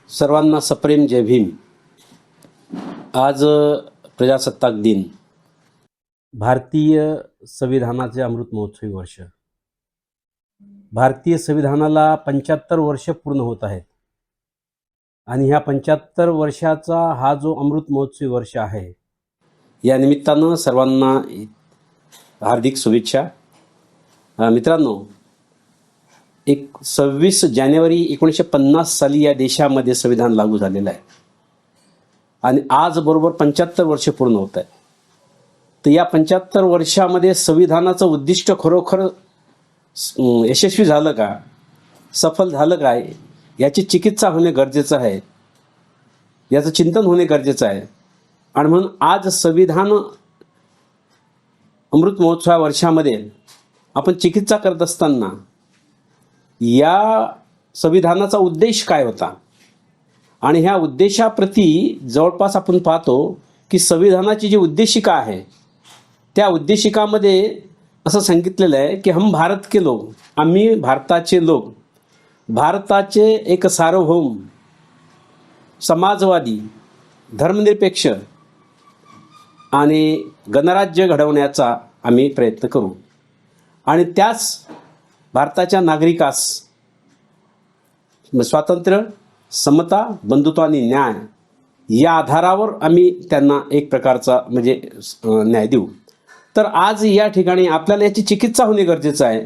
सर्वांना सप्रेम जय भीम। आज प्रजासत्ताक दिन, भारतीय संविधानाचे अमृत महोत्सवी वर्ष। भारतीय संविधानाला 75 वर्ष पूर्ण होत आहेत आणि ह्या 75 वर्षाचा हा जो अमृत महोत्सवी वर्ष आहे, या निमित्तानं सर्वांना हार्दिक शुभेच्छा। मित्रांनो, 26 जानेवारी 1950 साली या देशामध्ये संविधान लागू झालेलं आहे आणि आज बरोबर 75 वर्ष पूर्ण होत आहेत। तर या 75 वर्षामध्ये संविधानाचं उद्दिष्ट खरोखर यशस्वी झालं का, सफल झालं काय, याची चिकित्सा होणे गरजेचं आहे, याचं चिंतन होणे गरजेचं आहे। आणि म्हणून आज संविधान अमृत महोत्सव वर्षामध्ये आपण चिकित्सा करत असताना या संविधानाचा उद्देश काय होता आणि ह्या उद्देशाप्रती जवळपास आपण पाहतो की संविधानाची जी उद्देशिका आहे त्या उद्देशिकामध्ये असं सांगितलेलं आहे की हम भारत के लोग, आम्ही भारताचे लोक, भारताचे एक सार्वभौम, समाजवादी, धर्मनिरपेक्ष आणि गणराज्य घडवण्याचा आम्ही प्रयत्न करू आणि त्याच भारताच्या नागरिकास स्वातंत्र्य, समता, बंधुत्व आणि न्याय या आधारावर आम्ही त्यांना एक प्रकारचा म्हणजे न्याय देऊ। तर आज या ठिकाणी आपल्याला याची चिकित्सा होणे गरजेचं आहे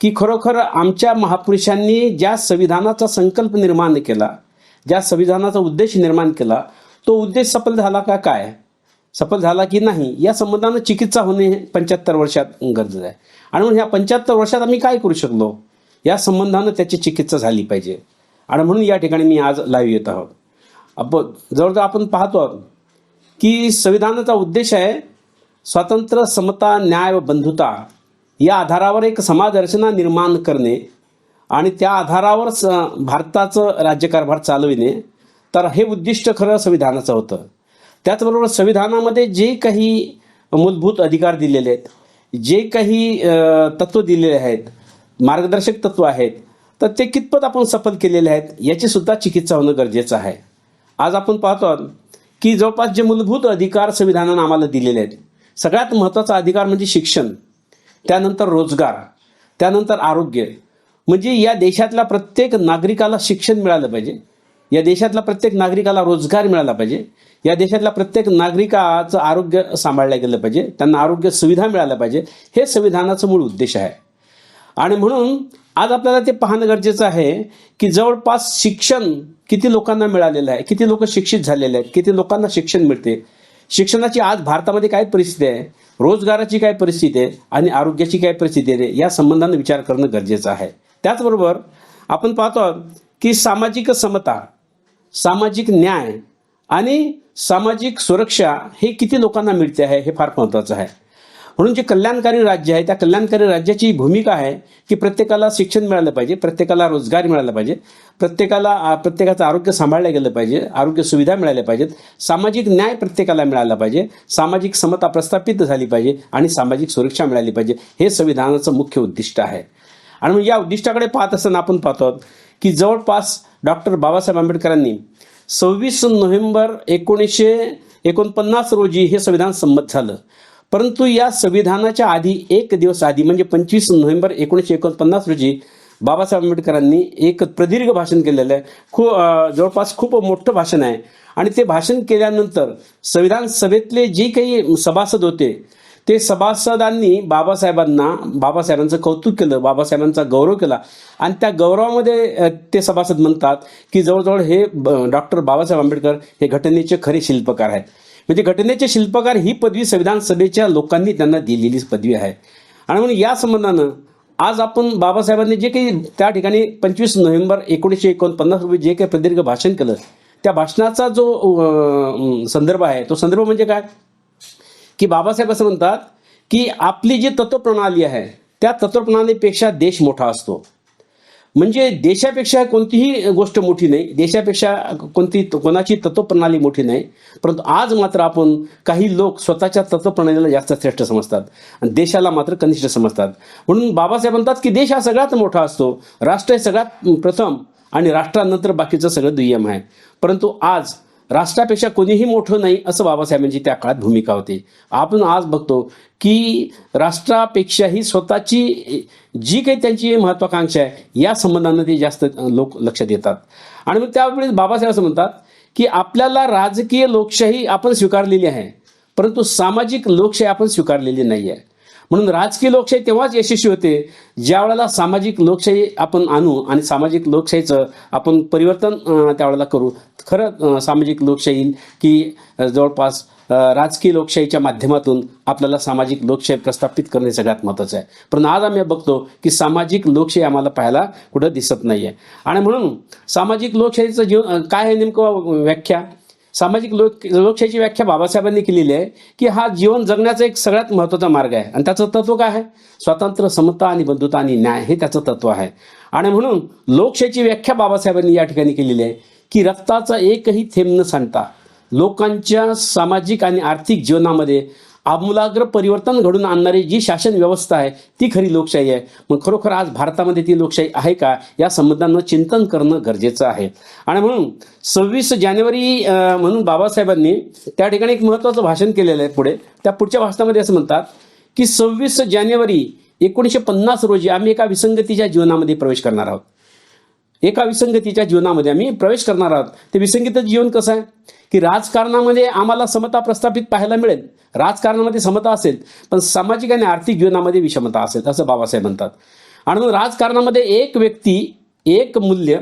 की खरोखर आमच्या महापुरुषांनी ज्या संविधानाचा संकल्प निर्माण केला, ज्या संविधानाचा उद्देश निर्माण केला, तो उद्देश सफल झाला का, काय सफल झाला की नाही, या संबंधानं चिकित्सा होणे 75 वर्षात गरजेचं आहे। आणि म्हणून ह्या 75 वर्षात आम्ही काय करू शकलो, या संबंधानं त्याची चिकित्सा झाली पाहिजे। आणि म्हणून या ठिकाणी मी आज लाईव्ह येत आहोत। जवळजवळ आपण पाहतो आहोत की संविधानाचा उद्देश आहे स्वातंत्र्य, समता, न्याय व बंधुता या आधारावर एक समाज रचना निर्माण करणे आणि त्या आधारावर भारताचं राज्यकारभार चालविणे। तर हे उद्दिष्ट खरं संविधानाचं होतं। त्याचबरोबर संविधानामध्ये जे काही मूलभूत अधिकार दिलेले आहेत, जे काही तत्व दिलेले आहेत, मार्गदर्शक तत्व आहेत, तर ते कितपत आपण सफल केलेले आहेत याची सुद्धा चिकित्सा होणं गरजेचं आहे। आज आपण पाहतो की जवळपास जे मूलभूत अधिकार संविधानानं आम्हाला दिलेले आहेत, सगळ्यात महत्त्वाचा अधिकार म्हणजे शिक्षण, त्यानंतर रोजगार, त्यानंतर आरोग्य। म्हणजे या देशातल्या प्रत्येक नागरिकाला शिक्षण मिळालं पाहिजे, या देशातल्या प्रत्येक नागरिकाला रोजगार मिळाला पाहिजे, या देशातल्या प्रत्येक नागरिकाचं आरोग्य सांभाळलं गेलं पाहिजे, त्यांना आरोग्य सुविधा मिळाल्या पाहिजे। हे संविधानाचं मूळ उद्देश आहे। आणि म्हणून आज आपल्याला ते पाहणं गरजेचं आहे की जवळपास शिक्षण किती लोकांना मिळालेलं आहे, किती लोक शिक्षित झालेले आहेत, किती लोकांना शिक्षण मिळते, शिक्षणाची आज भारतामध्ये काय परिस्थिती आहे, रोजगाराची काय परिस्थिती आहे आणि आरोग्याची काय परिस्थिती आहे, या संबंधाने विचार करणं गरजेचं आहे। त्याचबरोबर आपण पाहतो की सामाजिक समता, सामाजिक न्याय आणि सामाजिक सुरक्षा हे किती लोकांना मिळते आहे, हे फार महत्त्वाचं आहे। म्हणून जे कल्याणकारी राज्य आहे, त्या कल्याणकारी राज्याची भूमिका आहे की प्रत्येकाला शिक्षण मिळालं पाहिजे, प्रत्येकाला रोजगार मिळाला पाहिजे, प्रत्येकाचं आरोग्य सांभाळलं गेलं पाहिजे, आरोग्य सुविधा मिळाल्या पाहिजेत, सामाजिक न्याय प्रत्येकाला मिळाला पाहिजे, सामाजिक समता प्रस्थापित झाली पाहिजे आणि सामाजिक सुरक्षा मिळाली पाहिजे। हे संविधानाचं मुख्य उद्दिष्ट आहे। आणि मग या उद्दिष्टाकडे पाहत असताना आपण पाहतो की जवळपास डॉक्टर बाबासाहेब आंबेडकरांनी 26 नोव्हेंबर 1949 रोजी हे संविधान संमत झालं। परंतु या संविधानाच्या आधी एक दिवस आधी म्हणजे 25 नोव्हेंबर 1949 रोजी बाबासाहेब आंबेडकरांनी एक प्रदीर्घ भाषण केलेलं आहे। जवळपास खूप मोठं भाषण आहे आणि ते भाषण केल्यानंतर संविधान सभेतले जे काही सभासद होते ते सभासदांनी बाबासाहेबांचं कौतुक केलं, बाबासाहेबांचा गौरव केला आणि त्या गौरवामध्ये ते सभासद म्हणतात की जवळजवळ हे डॉक्टर बाबासाहेब आंबेडकर हे घटनेचे खरे शिल्पकार आहेत। म्हणजे घटनेचे शिल्पकार ही पदवी संविधान सभेच्या लोकांनी त्यांना दिलेली पदवी आहे। आणि म्हणून या संबंधानं आज आपण बाबासाहेबांनी जे काही त्या ठिकाणी 25 नोव्हेंबर 1949 रोजी जे काही प्रदीर्घ भाषण केलं, त्या भाषणाचा जो संदर्भ आहे तो संदर्भ म्हणजे काय की बाबासाहेब असं म्हणतात की आपली जी तत्वप्रणाली आहे त्या तत्वप्रणालीपेक्षा देश मोठा असतो। म्हणजे देशापेक्षा कोणतीही गोष्ट मोठी नाही, देशापेक्षा कोणाची तत्वप्रणाली मोठी नाही, परंतु आज मात्र आपण काही लोक स्वतःच्या तत्वप्रणालीला जास्त श्रेष्ठ समजतात आणि देशाला मात्र कनिष्ठ समजतात। म्हणून बाबासाहेब म्हणतात की देश हा सगळ्यात मोठा असतो, राष्ट्र हे सगळ्यात प्रथम आणि राष्ट्रानंतर बाकीचं सगळं दुय्यम आहे. परंतु आज राष्ट्रापेक्षा कोणीही मोठं नाही असं बाबासाहेबांची त्या काळात भूमिका होती. आपण आज बघतो की राष्ट्रापेक्षाही स्वतःची जी काही त्यांची महत्वाकांक्षा आहे या संबंधांना ते जास्त लोक लक्ष देतात. आणि मग त्यावेळी बाबासाहेब असं म्हणतात की आपल्याला राजकीय लोकशाही आपण स्वीकारलेली आहे, परंतु सामाजिक लोकशाही आपण स्वीकारलेली नाही आहे. म्हणून राजकीय लोकशाही तेव्हाच यशस्वी होते ज्या वेळेला सामाजिक लोकशाही आपण आणू आणि सामाजिक लोकशाहीचं आपण परिवर्तन त्यावेळेला करू. खरं सामाजिक लोकशाही की जवळपास राजकीय लोकशाहीच्या माध्यमातून आपल्याला सामाजिक लोकशाही प्रस्थापित करणे सगळ्यात महत्त्वाचं आहे. पण आज आम्ही बघतो की सामाजिक लोकशाही आम्हाला पाहायला कुठं दिसत नाही आहे. आणि म्हणून सामाजिक लोकशाहीचं जीवन काय आहे नेमकं व्याख्या, सामाजिक लोकशाहीची व्याख्या बाबासाहेबांनी केलेली आहे की हा जीवन जगण्याचा एक सगळ्यात महत्त्वाचा मार्ग आहे. आणि त्याचं तत्व काय आहे? स्वातंत्र्य, समता आणि बंधुता आणि न्याय हे त्याचं तत्व आहे. आणि म्हणून लोकशाहीची व्याख्या बाबासाहेबांनी या ठिकाणी केलेली आहे की रक्ताचा एकही थेंब न सांडता लोकांच्या सामाजिक आणि आर्थिक जीवनामध्ये आमूलाग्र परिवर्तन घडून आणणारी जी शासन व्यवस्था आहे ती खरी लोकशाही आहे. मग खरोखर आज भारतामध्ये ती लोकशाही आहे का या संबंधांना चिंतन करणं गरजेचं आहे. आणि म्हणून 26 जानेवारी म्हणून बाबासाहेबांनी त्या ठिकाणी एक महत्त्वाचं भाषण केलेलं आहे. त्या पुढच्या भाषणामध्ये असं म्हणतात की 26 जानेवारी 1950 रोजी आम्ही एका विसंगतीच्या जीवनामध्ये प्रवेश करणार आहोत. एका विसंगतीच्या जीवनामध्ये आम्ही प्रवेश करणार आहोत. ते विसंगतीचं जीवन कसं आहे की राजकारणामध्ये आम्हाला समता प्रस्थापित पाहायला मिळेल, राजकारणामध्ये समता असेल, पण सामाजिक आणि आर्थिक जीवनामध्ये विषमता असेल असं बाबासाहेब म्हणतात. आणि मग राजकारणामध्ये एक व्यक्ती, एक मूल्य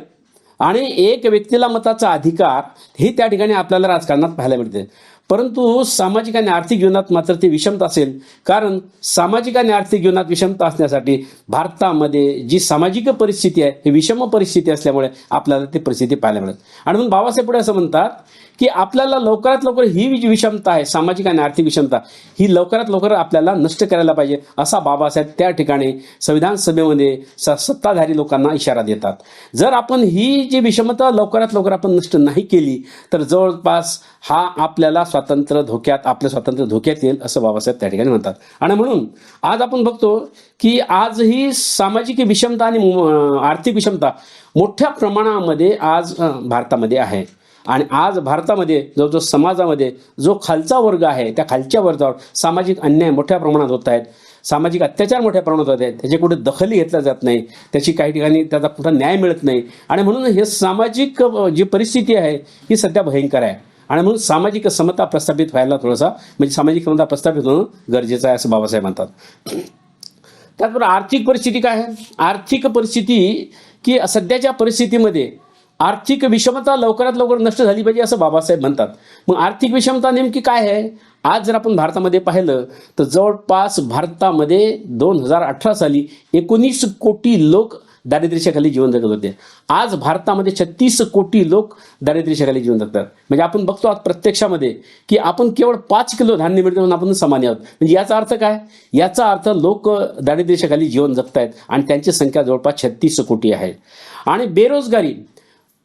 आणि एक व्यक्तीला मताचा अधिकार हे त्या ठिकाणी आपल्याला राजकारणात पाहायला मिळते. परंतु सामाजिक आणि आर्थिक जीवनात मात्र ते विषमता असेल. कारण सामाजिक आणि आर्थिक जीवनात विषमता असण्यासाठी भारतामध्ये जी सामाजिक परिस्थिती आहे ही विषम परिस्थिती असल्यामुळे आपल्याला ती परिस्थिती पाहायला मिळत. आणि म्हणून बाबासाहेब पुढे असं म्हणतात की आपल्याला लवकरात लवकर ही जी विषमता आहे, सामाजिक आणि आर्थिक विषमता, ही लवकरात लवकर आपल्याला नष्ट करायला पाहिजे असा बाबासाहेब त्या ठिकाणी संविधान सभेमध्ये सत्ताधारी लोकांना इशारा देतात. जर आपण ही जी विषमता लवकरात लवकर आपण नष्ट नाही केली तर जवळपास हा आपल्याला आपलं स्वातंत्र्य धोक्यात येईल असं बाबासाहेब त्या ठिकाणी म्हणतात. आणि म्हणून आज आपण बघतो की आज ही सामाजिक विषमता आणि आर्थिक विषमता मोठ्या प्रमाणामध्ये आज भारतामध्ये आहे. आणि आज भारतामध्ये जो समाजामध्ये जो खालचा वर्ग आहे त्या खालच्या वर्गावर सामाजिक अन्याय मोठ्या प्रमाणात होत आहेत, सामाजिक अत्याचार मोठ्या प्रमाणात होत आहेत, त्याचे कुठे दखली घेतल्या जात नाही, त्याची काही ठिकाणी त्याचा कुठं न्याय मिळत नाही. आणि म्हणून हे सामाजिक जी परिस्थिती आहे ही सध्या भयंकर आहे. आणि म्हणून सामाजिक समता प्रस्थापित व्हायला थोडासा म्हणजे सामाजिक समता प्रस्थापित होणं गरजेचं आहे असं बाबासाहेब म्हणतात. त्याचबरोबर आर्थिक परिस्थिती काय आहे? आर्थिक परिस्थिती की सध्याच्या परिस्थितीमध्ये आर्थिक विषमता लवकरात लवकर नष्ट झाली पाहिजे असं बाबासाहेब म्हणतात. मग आर्थिक विषमता नेमकी काय आहे? आज जर आपण भारतामध्ये पाहिलं तर जवळपास भारतामध्ये 2018 साली 19 कोटी लोक दारिद्र्याखाली जीवन जगत होते. आज भारतामध्ये 36 कोटी लोक दारिद्र्याखाली जीवन जगतात. म्हणजे आपण बघतो आज प्रत्यक्षामध्ये की आपण केवळ 5 किलो धान्य मिळतो म्हणून आपण समानी आहोत. म्हणजे याचा अर्थ काय? याचा अर्थ लोक दारिद्र्याखाली जीवन जगत आहेत आणि त्यांची संख्या जवळपास 36 कोटी आहे. आणि बेरोजगारी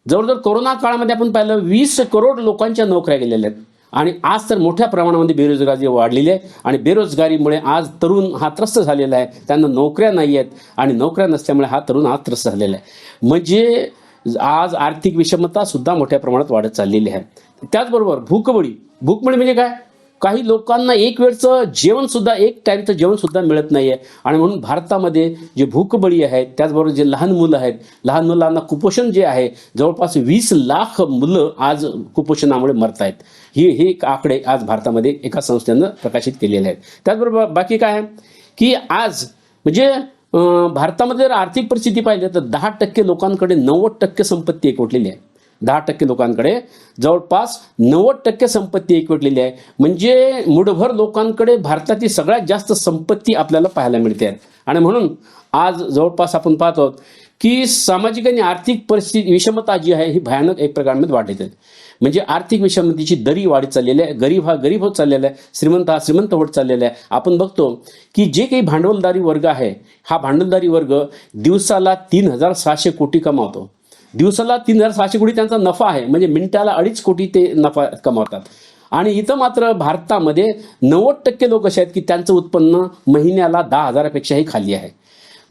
जवळजवळ कोरोना काळामध्ये आपण पाहिलं 20 करोड लोकांच्या नोकऱ्या गेलेल्या आहेत. आणि आज तर मोठ्या प्रमाणामध्ये बेरोजगारी वाढलेली आहे. आणि बेरोजगारीमुळे आज तरुण हा त्रस्त झालेला आहे, त्यांना नोकऱ्या नाही आहेत आणि नोकऱ्या नसल्यामुळे हा तरुण हा त्रस्त झालेला आहे. म्हणजे आज आर्थिक विषमता सुद्धा मोठ्या प्रमाणात वाढत चाललेली आहे. त्याचबरोबर भूकबळी म्हणजे काय? काही लोकांना एक वेळचं जेवण सुद्धा, एक टाईमचं जेवण सुद्धा मिळत नाही आहे. आणि म्हणून भारतामध्ये जे भूकबळी आहेत, त्याचबरोबर जे लहान मुलं आहेत, लहान मुलांना कुपोषण जे आहे, जवळपास 20 लाख मुलं आज कुपोषणामुळे मरत आहेत. हे आकडे आज भारतामध्ये एका संस्थेनं प्रकाशित केलेले आहेत. त्याचबरोबर बाकी काय आहे की आज म्हणजे भारतामध्ये जर आर्थिक परिस्थिती पाहिली तर 10% लोकांकडे 90% संपत्ती एकवटलेली आहे. 10% लोकांकडे जवळपास 90% संपत्ती एकवटलेली आहे. म्हणजे मुठभर लोकांकडे भारताची सगळ्यात जास्त संपत्ती आपल्याला पाहायला मिळते. आणि म्हणून आज जवळपास आपण पाहतो की सामाजिक आणि आर्थिक परिस्थिती विषमता जी आहे ही भयानक एक प्रकारामध्ये वाढत आहे. म्हणजे आर्थिक विषमतेची दरी वाढत चाललेली आहे. गरीब हा गरीब होत चाललेला आहे, श्रीमंत हा श्रीमंत होत चाललेला आहे. आपण बघतो की जे काही भांडवलदारी वर्ग आहे हा भांडवलदारी वर्ग दिवसाला 3600 कोटी कमावतो. दिवसाला 3600 कोटी त्यांचा नफा आहे. म्हणजे मिनिटाला 2.5 कोटी ते नफा कमावतात. आणि इथं मात्र भारतामध्ये 90% लोक असे आहेत की त्यांचं उत्पन्न महिन्याला 10,000पेक्षाही खाली आहे.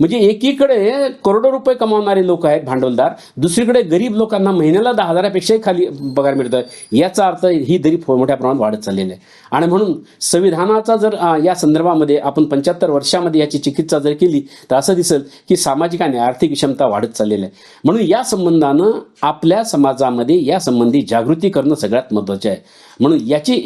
म्हणजे एकीकडे करोडो रुपये कमावणारे लोक आहेत भांडवलदार, दुसरीकडे गरीब लोकांना महिन्याला 10,000पेक्षाही खाली पगार मिळतोय. याचा अर्थ ही दरी मोठ्या प्रमाणात वाढत चाललेली आहे. आणि म्हणून संविधानाचा जर या संदर्भामध्ये आपण 75 वर्षामध्ये याची चिकित्सा जर केली तर असं दिसेल की सामाजिक आणि आर्थिक विषमता वाढत चाललेली आहे. म्हणून या संबंधानं आपल्या समाजामध्ये या संबंधी जागृती करणं सगळ्यात महत्त्वाचे आहे. म्हणून याची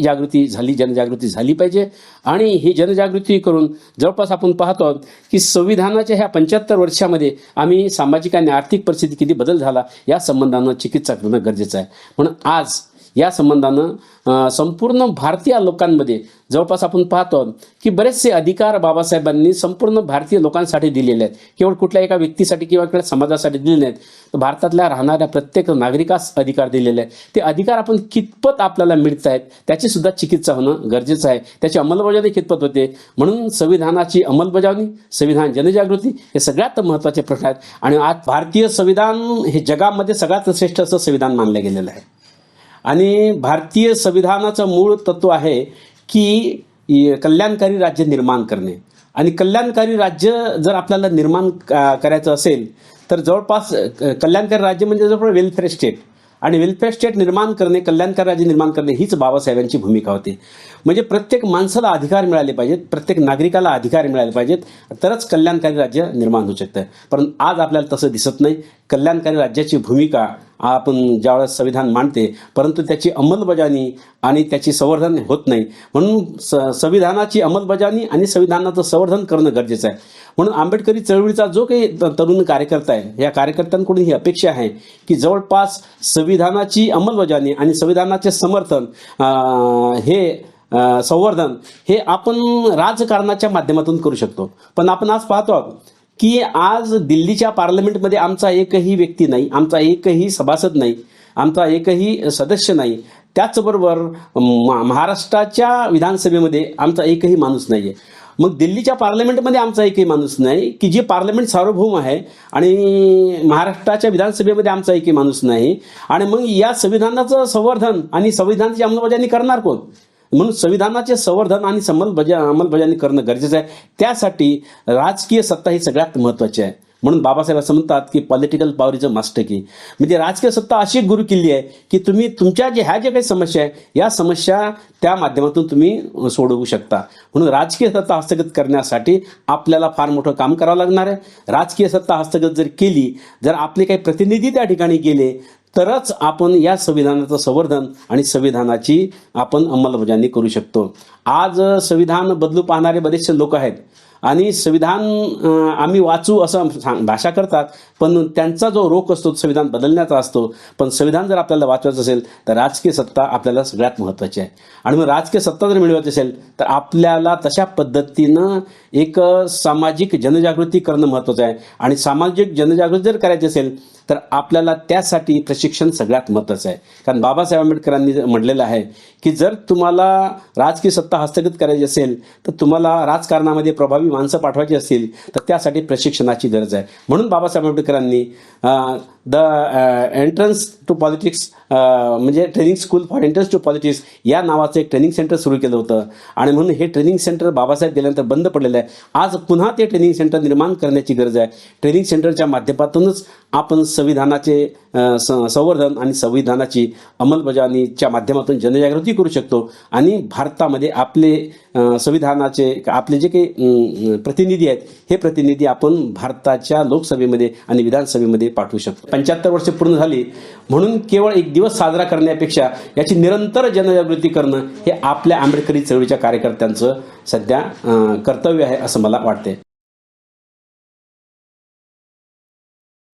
जनजागृती झाली पाहिजे. आणि ही जनजागृती करून जवळपास आपण पाहतो आहोत की संविधानाच्या ह्या 75 वर्षामध्ये आम्ही सामाजिक आणि आर्थिक परिस्थिती किती बदल झाला या संबंधानं चिकित्सा करणं गरजेचं आहे. म्हणून आज या संबंधानं संपूर्ण भारतीय लोकांमध्ये जवळपास आपण पाहतो की बरेचसे अधिकार बाबासाहेबांनी संपूर्ण भारतीय लोकांसाठी दिलेले आहेत. केवळ कुठल्या एका व्यक्तीसाठी किंवा कुठल्या समाजासाठी दिलेले नाहीत, तर भारतातल्या राहणाऱ्या प्रत्येक नागरिकास अधिकार दिलेले आहेत. ते अधिकार आपण कितपत आपल्याला मिळत आहेत त्याची सुद्धा चिकित्सा होणं गरजेचं आहे. त्याची अंमलबजावणी कितपत होते. म्हणून संविधानाची अंमलबजावणी, संविधान जनजागृती हे सगळ्यात महत्त्वाचे प्रश्न आहेत. आणि आज भारतीय संविधान हे जगामध्ये सगळ्यात श्रेष्ठ असं संविधान मानलं गेलेलं आहे. आणि भारतीय संविधानाचं मूळ तत्व आहे की कल्याणकारी राज्य निर्माण करणे. आणि कल्याणकारी राज्य जर आपल्याला निर्माण करायचं असेल तर जवळपास कल्याणकारी राज्य म्हणजे जवळपास वेलफेअर स्टेट. आणि वेलफेअर स्टेट निर्माण करणे, कल्याणकारी राज्य निर्माण करणे हीच बाबासाहेबांची भूमिका होती. म्हणजे प्रत्येक माणसाला अधिकार मिळाले पाहिजेत, प्रत्येक नागरिकाला अधिकार मिळाले पाहिजेत, तरच कल्याणकारी राज्य निर्माण होऊ शकतं. परंतु आज आपल्याला तसं दिसत नाही. कल्याणकारी राज्याची भूमिका आपण ज्यावेळेस संविधान मांडते परंतु त्याची अंमलबजावणी आणि त्याची संवर्धन होत नाही. म्हणून संविधानाची अंमलबजावणी आणि संविधानाचं संवर्धन करणं गरजेचं आहे. म्हणून आंबेडकरी चळवळीचा जो काही तरुण कार्यकर्ता आहे या कार्यकर्त्यांकडून ही अपेक्षा आहे की जवळपास संविधानाची अंमलबजावणी आणि संविधानाचे समर्थन संवर्धन हे आपण राजकारणाच्या माध्यमातून करू शकतो. पण आपण आज पाहतो आहोत की आज दिल्लीच्या पार्लमेंटमध्ये आमचा एकही व्यक्ती नाही, आमचा एकही सभासद नाही, आमचा एकही सदस्य नाही. त्याचबरोबर महाराष्ट्राच्या विधानसभेमध्ये आमचा एकही माणूस नाही आहे. मग दिल्लीच्या पार्लमेंटमध्ये आमचा एकही माणूस नाही की जे पार्लमेंट सार्वभौम आहे. आणि महाराष्ट्राच्या विधानसभेमध्ये आमचा एकही माणूस नाही. आणि मग या संविधानाचं संवर्धन आणि संविधानाची अंमलबजावणी करणार कोण. म्हणून संविधानाचे संवर्धन आणि अंमलबजावणी करणं गरजेचं आहे. त्यासाठी राजकीय सत्ता ही सगळ्यात महत्त्वाची आहे. म्हणून बाबासाहेब असं म्हणतात की political power is a master की. म्हणजे राजकीय सत्ता अशी एक गुरुकिल्ली आहे की तुम्ही तुमच्या ह्या ज्या काही समस्या आहे या समस्या त्या माध्यमातून तुम्ही सोडवू शकता. म्हणून राजकीय सत्ता हस्तगत करण्यासाठी आपल्याला फार मोठं काम करावं लागणार आहे. राजकीय सत्ता हस्तगत जर केली, जर आपले काही प्रतिनिधी त्या ठिकाणी गेले तरच आपण या संविधानाचं संवर्धन आणि संविधानाची आपण अंमलबजावणी करू शकतो. आज संविधान बदलू पाहणारे बरेचसे लोक आहेत आणि संविधान आम्ही वाचू असं भाषा करतात, पण त्यांचा जो रोख असतो संविधान बदलण्याचा असतो. पण संविधान जर आपल्याला वाचवायचं असेल तर राजकीय सत्ता आपल्याला सगळ्यात महत्त्वाची आहे. आणि मग राजकीय सत्ता जर मिळवायची असेल तर आपल्याला तशा पद्धतीनं एक सामाजिक जनजागृती करणं महत्त्वाचं आहे. आणि सामाजिक जनजागृती जर करायची असेल तर आपल्याला त्यासाठी प्रशिक्षण सगळ्यात महत्त्वाचं आहे. कारण बाबासाहेब आंबेडकरांनी म्हटलेलं आहे की जर तुम्हाला राजकीय सत्ता हस्तगत करायची असेल तर तुम्हाला राजकारणामध्ये प्रभावी माणसं पाठवायची असतील तर त्यासाठी प्रशिक्षणाची गरज आहे. म्हणून बाबासाहेब आंबेडकरांनी द एंट्रन्स टू पॉलिटिक्स म्हणजे training school for entrance to politics या नावाचं एक ट्रेनिंग सेंटर सुरू केलं होतं. आणि म्हणून हे ट्रेनिंग सेंटर बाबासाहेब गेल्यानंतर बंद पडलेलं आहे. आज पुन्हा ते ट्रेनिंग सेंटर निर्माण करण्याची गरज आहे. ट्रेनिंग सेंटरच्या माध्यमातूनच आपण संविधानाचे संवर्धन आणि संविधानाची अंमलबजावणीच्या माध्यमातून जनजागृती करू शकतो. आणि भारतामध्ये आपले संविधानाचे आपले जे काही प्रतिनिधी आहेत हे प्रतिनिधी आपण भारताच्या लोकसभेमध्ये आणि विधानसभेमध्ये पाठवू शकतो. 75 वर्षे पूर्ण झाली म्हणून केवळ एक दिवस साजरा करण्यापेक्षा याची निरंतर जनजागृती करणं हे आपल्या आंबेडकरी चळवळीच्या कार्यकर्त्यांचं सध्या कर्तव्य आहे असं मला वाटते.